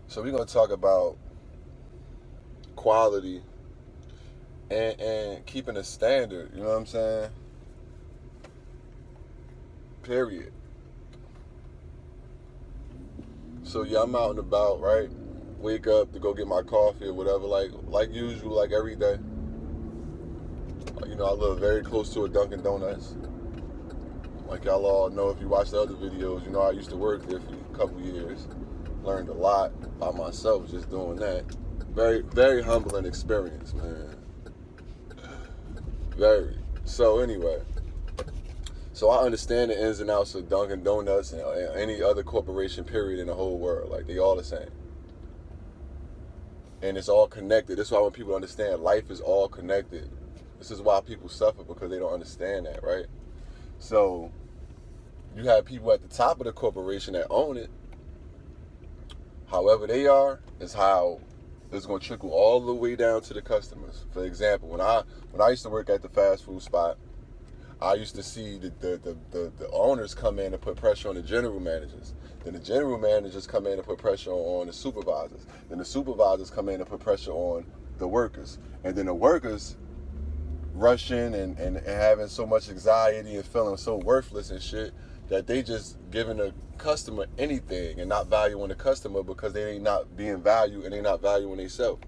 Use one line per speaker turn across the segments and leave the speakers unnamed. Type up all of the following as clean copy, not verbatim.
So we're going to talk about quality and keeping a standard, you know what I'm saying? Period. So yeah, I'm out and about, right? Wake up to go get my coffee or whatever, like usual, like every day. You know, I live very close to a Dunkin' Donuts. Like y'all all know, if you watch the other videos, you know I used to work there for a couple years. Learned a lot by myself just doing that. Very, very humbling experience, man. Very. So anyway, so I understand the ins and outs of Dunkin' Donuts and any other corporation, period, in the whole world. Like, they all the same. And it's all connected. That's why when people understand life is all connected. This is why people suffer, because they don't understand that, right? So you have people at the top of the corporation that own it. However they are is how it's going to trickle all the way down to the customers. For example, when I used to work at the fast food spot, I used to see the owners come in and put pressure on the general managers. Then the general managers come in and put pressure on the supervisors. Then the supervisors come in and put pressure on the workers. And then the workers rushing and having so much anxiety and feeling so worthless and shit that they just giving the customer anything and not valuing the customer because they ain't not being valued and they not valuing themselves.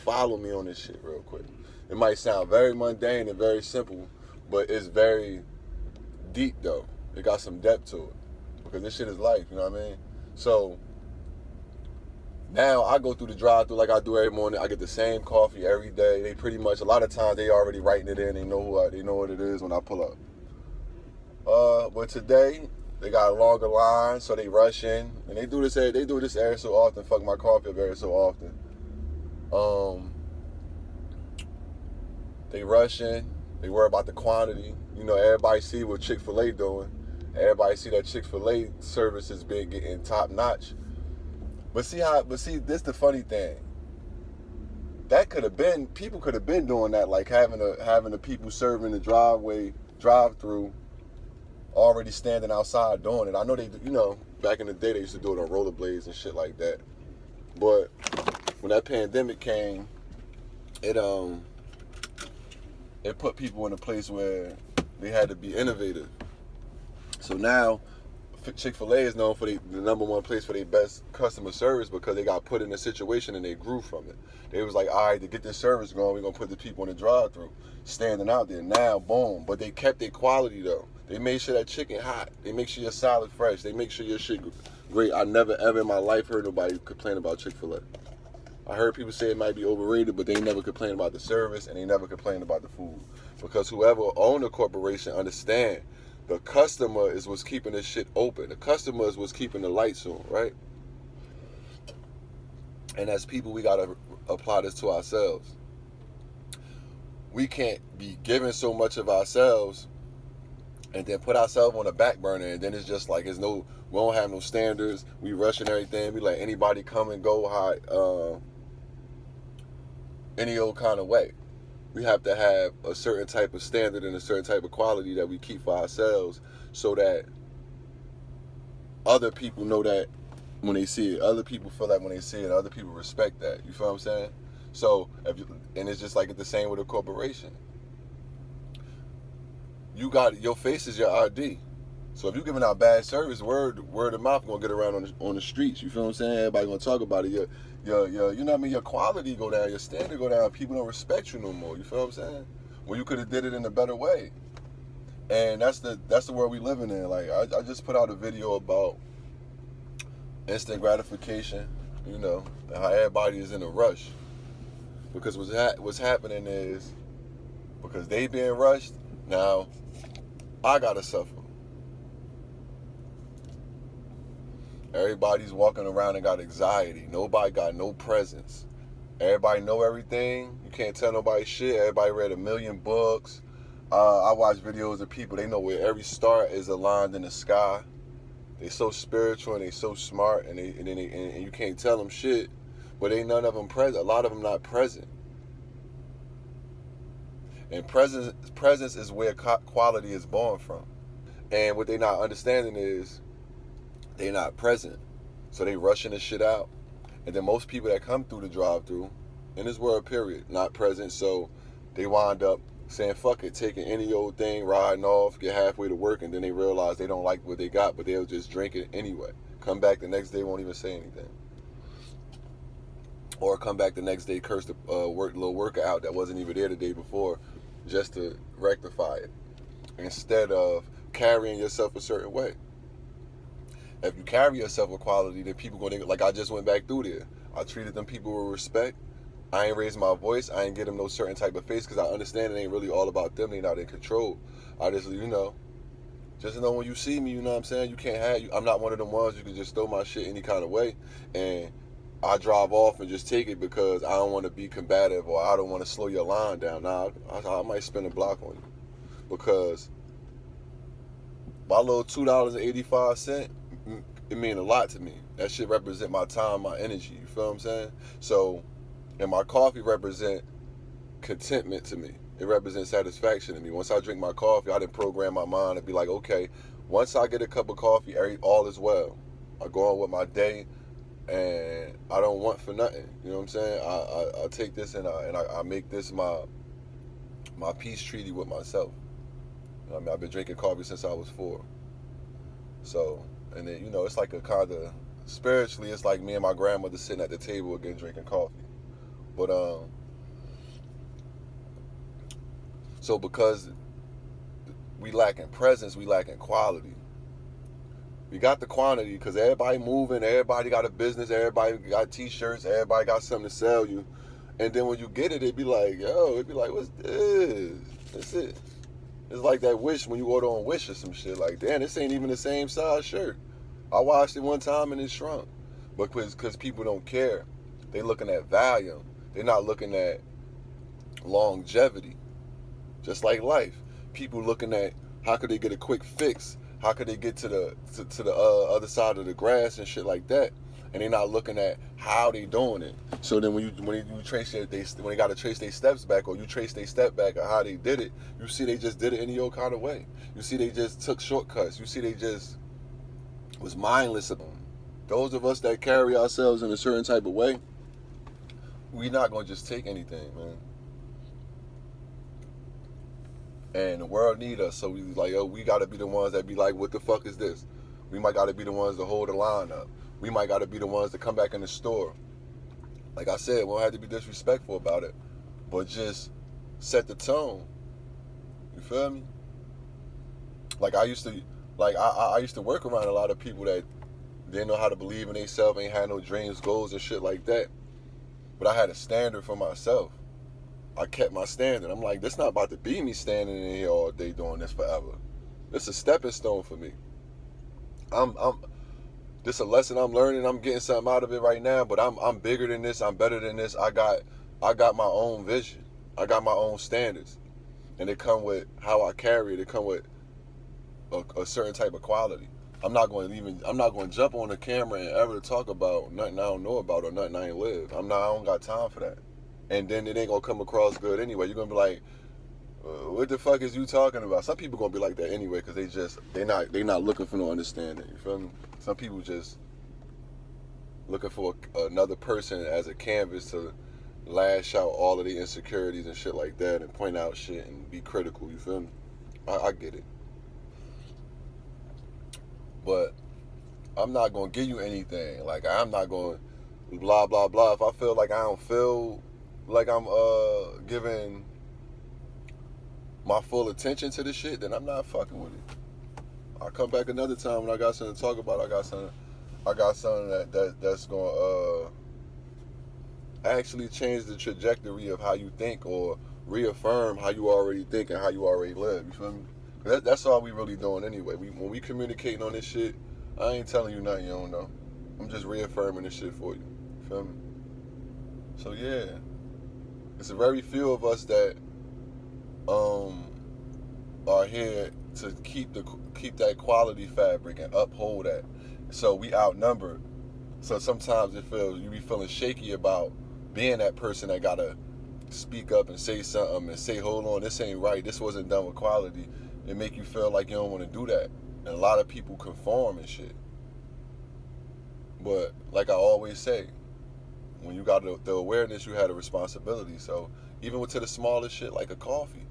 Follow me on this shit real quick. It might sound very mundane and very simple, but it's very deep though. It got some depth to it because this shit is life, you know what I mean? So now I go through the drive-thru like I do every morning. I get the same coffee every day. They pretty much, a lot of times they already writing it in. They know what it is when I pull up. But today they got a longer line, so they rush in, and they do this every so often. Fuck my coffee up every so often. They rush in. They worry about the quantity. You know, everybody see what Chick-fil-A doing. Everybody see that Chick-fil-A service has been getting top notch. But see, this the funny thing. That could have been, people could have been doing that, like having the people serving the drive-through already standing outside doing it. I know they, you know, back in the day they used to do it on rollerblades and shit like that. But when that pandemic came, it put people in a place where they had to be innovative. So now Chick-fil-A is known for the number one place for their best customer service because they got put in a situation and they grew from it. They was like, all right, to get this service going, we're going to put the people in the drive-thru standing out there. Now, boom. But they kept their quality, though. They made sure that chicken hot. They make sure your salad fresh. They make sure your shit great. I never, ever in my life heard nobody complain about Chick-fil-A. I heard people say it might be overrated, but they never complain about the service and they never complain about the food. Because whoever owned the corporation understand the customer is what's keeping this shit open. The customer is what's keeping the lights on, right? And as people, we got to apply this to ourselves. We can't be giving so much of ourselves and then put ourselves on the back burner, and then it's just like we don't have no standards. We rushing everything. We let anybody come and go any old kind of way. We have to have a certain type of standard and a certain type of quality that we keep for ourselves so that other people know that when they see it. Other people feel that when they see it. Other people respect that. You feel what I'm saying? So, and it's just like it's the same with a corporation. You got, your face is your ID. So if you're giving out bad service, word of mouth gonna get around on the streets. You feel what I'm saying? Everybody gonna talk about it. Your you know what I mean? Your quality go down, your standard go down. People don't respect you no more. You feel what I'm saying? Well, you could have did it in a better way. And that's the world we living in. Like I just put out a video about instant gratification. You know, how everybody is in a rush. Because what's happening is because they being rushed, now I gotta suffer. Everybody's walking around and got anxiety. Nobody got no presence. Everybody know everything. You can't tell nobody shit. Everybody read 1 million books. I watch videos of people. They know where every star is aligned in the sky. They so spiritual and they so smart, and you can't tell them shit. But ain't none of them present. A lot of them not present. And presence is where quality is born from. And what they not understanding is they not present. So they rushing this shit out. And then most people that come through the drive-through, in this world, period, not present, so they wind up saying, fuck it, taking any old thing, riding off, get halfway to work, and then they realize they don't like what they got, but they'll just drink it anyway. Come back the next day, won't even say anything. Or come back the next day, curse the little workout that wasn't even there the day before, just to rectify it, instead of carrying yourself a certain way. If you carry yourself with quality, then people gonna, like I just went back through there. I treated them people with respect. I ain't raising my voice. I ain't get them no certain type of face because I understand it ain't really all about them. They not in control. I just, just know when you see me, you know what I'm saying? You can't have, I'm not one of them ones you can just throw my shit any kind of way and I drive off and just take it because I don't want to be combative or I don't want to slow your line down. Nah, I might spin a block on you because my little $2.85, it mean a lot to me. That shit represent my time, my energy. You feel what I'm saying? So, and my coffee represent contentment to me. It represents satisfaction to me. Once I drink my coffee, I didn't program my mind to be like, okay, once I get a cup of coffee, all is well. I go on with my day, and I don't want for nothing. You know what I'm saying? I take this and I make this my peace treaty with myself. I mean, I've been drinking coffee since I was 4. So, and then, it's like a kind of, spiritually, it's like me and my grandmother sitting at the table again drinking coffee. But, so because we lacking presence, we lacking quality. We got the quantity because everybody moving, everybody got a business, everybody got t-shirts, everybody got something to sell you. And then when you get it, it'd be like, what's this? That's it. It's like that Wish, when you order on Wish or some shit, like, damn, this ain't even the same size shirt. I washed it one time and it shrunk. But because people don't care. They looking at volume. They're not looking at longevity. Just like life. People looking at how could they get a quick fix? How could they get to the other side of the grass and shit like that? And they're not looking at how they doing it. So then when you trace when they got to trace their steps back, or you trace their step back or how they did it, you see they just did it any old kind of way. You see they just took shortcuts. You see they just was mindless. Those of us that carry ourselves in a certain type of way, we're not gonna just take anything, man. And the world need us, so we gotta be the ones that be like, what the fuck is this? We might gotta be the ones to hold the line up. We might gotta be the ones to come back in the store. Like I said, we don't have to be disrespectful about it, but just set the tone. You feel me? Like I used to work around a lot of people that didn't know how to believe in themselves, ain't had no dreams, goals, and shit like that. But I had a standard for myself. I kept my standard. I'm like, this not about to be me standing in here all day doing this forever. This a stepping stone for me. This a lesson I'm learning. I'm getting something out of it right now, but I'm bigger than this. I'm better than this. I got my own vision. I got my own standards. And it come with how I carry it. It come with a certain type of quality. I'm not going to jump on the camera and ever talk about nothing I don't know about or nothing I ain't lived. I don't got time for that. And then it ain't gonna come across good anyway. You're gonna be like, what the fuck is you talking about? Some people gonna be like that anyway because they not looking for no understanding. You feel me? Some people just looking for another person as a canvas to lash out all of the insecurities and shit like that and point out shit and be critical. You feel me? I get it. But I'm not gonna give you anything. Like, I'm not gonna blah blah blah. If I feel like I don't feel like I'm giving my full attention to this shit, then I'm not fucking with it. I'll come back another time when I got something to talk about. I got something that's gonna actually change the trajectory of how you think or reaffirm how you already think and how you already live. You feel me? That's all we really doing anyway. When we communicating on this shit, I ain't telling you nothing you don't know. I'm just reaffirming this shit for you. You feel me? So yeah. It's a very few of us that are here to keep that quality fabric and uphold that. So we outnumbered. So sometimes you be feeling shaky about being that person that gotta speak up and say something and say, hold on, this ain't right, this wasn't done with quality. It make you feel like you don't want to do that. And a lot of people conform and shit. But like I always say, When you got the awareness, you had a responsibility. So even to the smallest shit, like a coffee.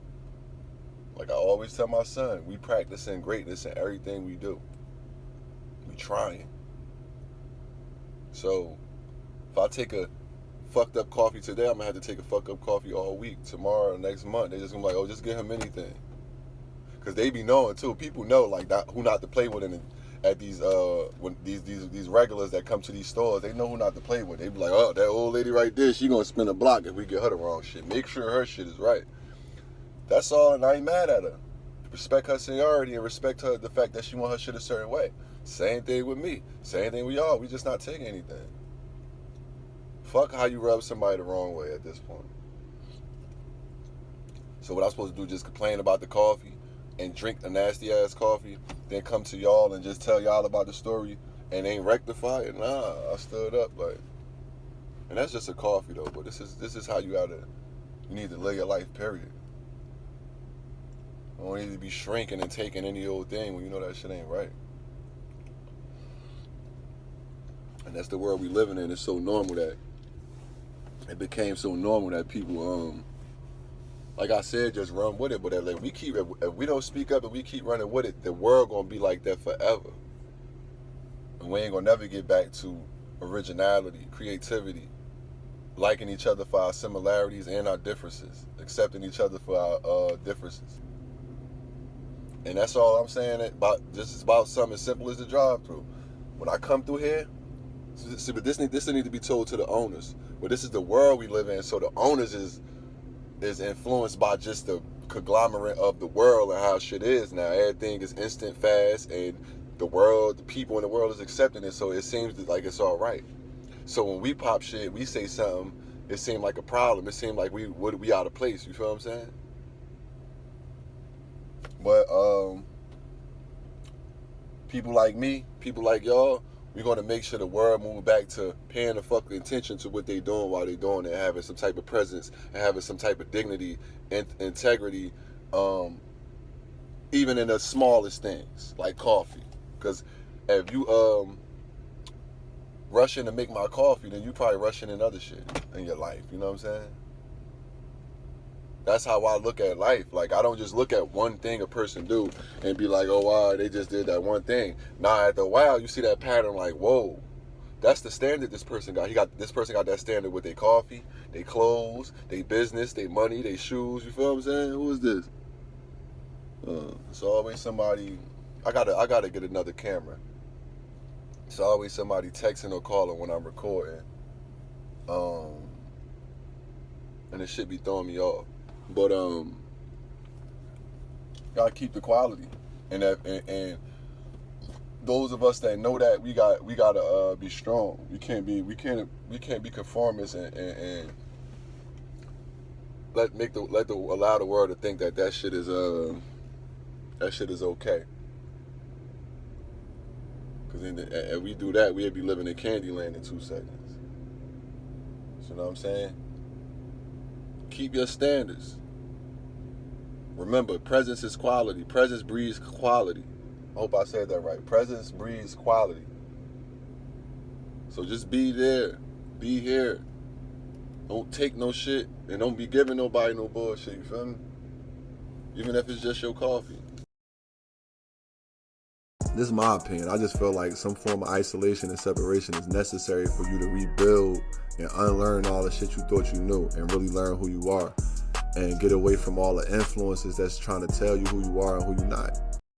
Like I always tell my son, we practicing greatness in everything we do. We trying. So if I take a fucked up coffee today, I'm gonna have to take a fucked up coffee all week. Tomorrow, next month, they just gonna be like, oh, just give him anything. Cause they be knowing too. People know like who not to play with at these when these regulars that come to these stores. They know who not to play with. They be like, oh, that old lady right there, she gonna spin a block if we get her the wrong shit. Make sure her shit is right. That's all, and I ain't mad at her. Respect her seniority and respect her the fact that she want her shit a certain way. Same thing with me. Same thing with y'all. We just not taking anything. Fuck how you rub somebody the wrong way at this point. So what I'm supposed to do, just complain about the coffee and drink a nasty ass coffee, then come to y'all and just tell y'all about the story and ain't rectify it? Nah, I stood up like, and that's just a coffee though. But this is how you need to live your life. Period. You don't need to be shrinking and taking any old thing when you know that shit ain't right. And that's the world we living in. It's so normal that it became so normal that people like I said, just run with it. But like if we don't speak up and we keep running with it, the world gonna be like that forever. And we ain't gonna never get back to originality, creativity, liking each other for our similarities and our differences, accepting each other for our differences. And that's all I'm saying. This is about something as simple as the drive-through. When I come through here, see, but this need to be told to the owners. But this is the world we live in, so the owners is influenced by just the conglomerate of the world and how shit is now. Everything is instant, fast, and the people in the world is accepting it, so it seems like it's all right. So when we pop shit, we say something, it seemed like a problem. It seemed like we out of place. You feel what I'm saying? But people like me, people like y'all, we're going to make sure the world move back to paying the fucking attention to what they doing while they doing it, having some type of presence and having some type of dignity and integrity, even in the smallest things, like coffee. Because if you rushing to make my coffee, then you probably rushing in other shit in your life. You know what I'm saying? That's how I look at life. Like, I don't just look at one thing a person do and be like, oh, wow, they just did that one thing. Nah, after a while, you see that pattern like, whoa, that's the standard this person got. This person got that standard with their coffee, their clothes, their business, their money, their shoes. You feel what I'm saying? Who is this? It's always somebody. I gotta get another camera. It's always somebody texting or calling when I'm recording. And it should be throwing me off. But gotta keep the quality, and those of us that know that we gotta be strong. We can't be conformists and allow the world to think that shit is okay. Because if we do that, we'd be living in Candyland in 2 seconds. You know what I'm saying? Keep your standards. Remember, presence is quality. Presence breeds quality. I hope I said that right. Presence breeds quality. So just be there. Be here. Don't take no shit. And don't be giving nobody no bullshit. You feel me? Even if it's just your coffee. This is my opinion. I just feel like some form of isolation and separation is necessary for you to rebuild and unlearn all the shit you thought you knew and really learn who you are and get away from all the influences that's trying to tell you who you are and who you're not.